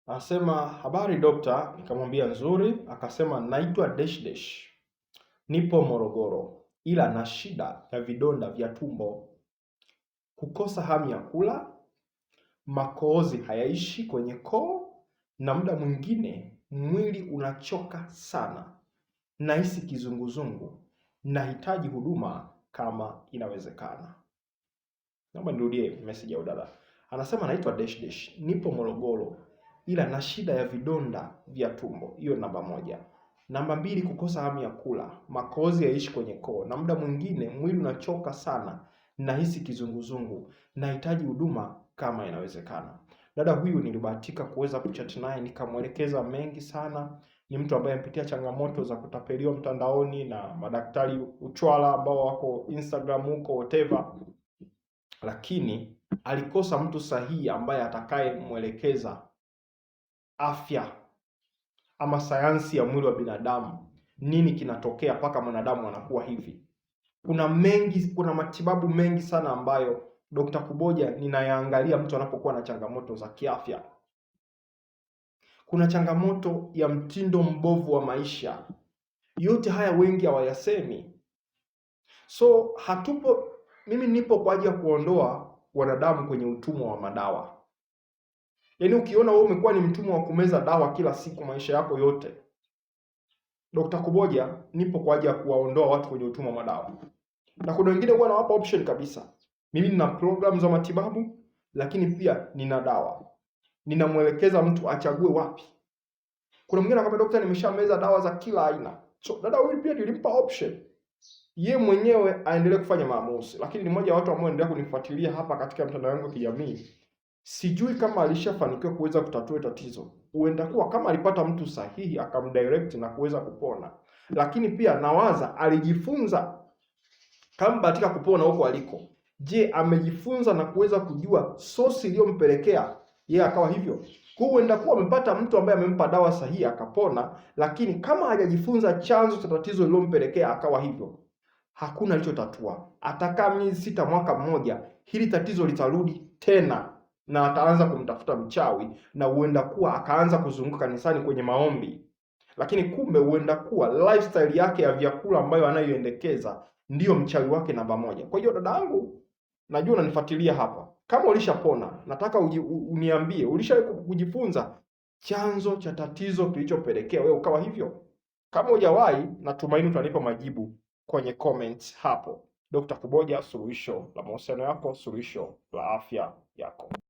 Anasema habari dokta, nikamwambia nzuri. Akasema naitwa dash dash, nipo Morogoro, ila na shida ya vidonda vya tumbo, kukosa hamu ya kula, makohozi hayaishi kwenye koo, na muda mwingine mwili unachoka sana, nahisi kizunguzungu, nahitaji huduma kama inawezekana. Naomba nirudie message ya udada. Anasema naitwa dash dash, nipo Morogoro, ila na shida ya vidonda vya tumbo. Hiyo namba moja. Namba mbili, kukosa hamu ya kula, makohozi yaishi kwenye koo, na muda mwingine mwili unachoka sana, nahisi kizunguzungu, nahitaji huduma kama inawezekana. Dada huyu nilibahatika kuweza kuchat naye, nikamwelekeza mengi sana. Ni mtu ambaye amepitia changamoto za kutapeliwa mtandaoni na madaktari uchwala ambao wako Instagram huko whatever, lakini alikosa mtu sahihi ambaye atakayemwelekeza afya ama sayansi ya mwili wa binadamu, nini kinatokea mpaka mwanadamu anakuwa hivi. Kuna matibabu mengi sana ambayo Dr. Kuboja ninayaangalia mtu anapokuwa na changamoto za kiafya. Kuna changamoto ya mtindo mbovu wa maisha. Yote haya wengi hawayasemi. So mimi nipo kwa ajili ya kuondoa wanadamu kwenye utumwa wa madawa. Yaani ukiona wewe umekuwa ni mtumwa wa kumeza dawa kila siku maisha yako yote, Dr. Kuboja nipo kwa ajili ya kuwaondoa watu kwenye utumwa wa madawa. Na kuna wengine huwa nawapa option kabisa. Mimi nina program za matibabu, lakini pia nina dawa. Ninamwelekeza mtu achague wapi. Kuna mwingine anakuambia daktari, nimeshameza dawa za kila aina. So dada huyu pia nilimpa option, ye mwenyewe aendelee kufanya maamuzi. Lakini ni mmoja wa watu ambao endelea kunifuatilia hapa katika mtandao wangu wa kijamii. Sijui kama alishafanikiwa kuweza kutatua tatizo. Huenda kuwa kama alipata mtu sahihi akamdirect na kuweza kupona. Lakini pia nawaza alijifunza kama bahatika kupona huko aliko. Je, amejifunza na kuweza kujua sosi iliyompelekea yeye akawa hivyo? Huenda kuwa amepata mtu ambaye amempa dawa sahihi akapona, lakini kama hajajifunza chanzo cha tatizo lilompelekea akawa hivyo, hakuna alichotatua. Atakaa miezi 6, mwaka mmoja, hili tatizo litarudi tena na ataanza kumtafuta mchawi, na huenda kuwa akaanza kuzunguka kanisani kwenye maombi. Lakini kumbe huenda kuwa lifestyle yake ya vyakula ambayo anayoendekeza ndiyo mchawi wake namba moja. Kwa hiyo dada yangu, najua unanifuatilia hapa. Kama ulishapona, nataka uniambie ulishawahi kujifunza chanzo cha tatizo kilichopelekea wewe ukawa hivyo. Kama hujawahi, natumaini utanipa majibu kwenye comments hapo. Dr. Kuboja, suluhisho la mahusiano yako, suluhisho la afya yako.